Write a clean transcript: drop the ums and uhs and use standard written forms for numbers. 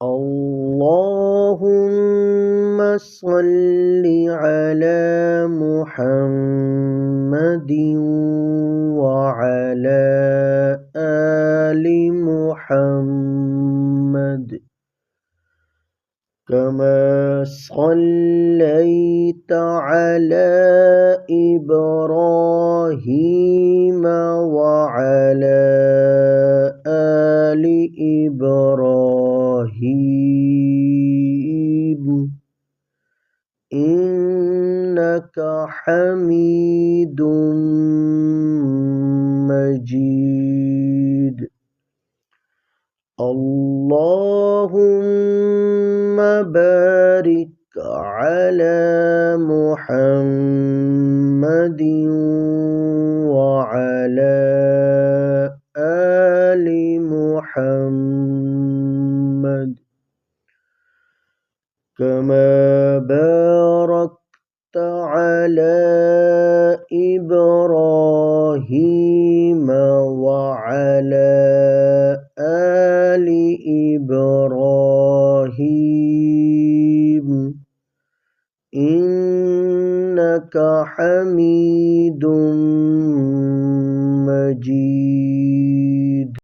اللهم صل على محمد وعلى آل محمد كما صليت على إبراهيم وعلى آل إبراهيم إنك حميد مجيد. اللهم بارك على محمد وعلى آل محمد كما باركت على إبراهيم وعلى آل إبراهيم إنك حميد مجيد.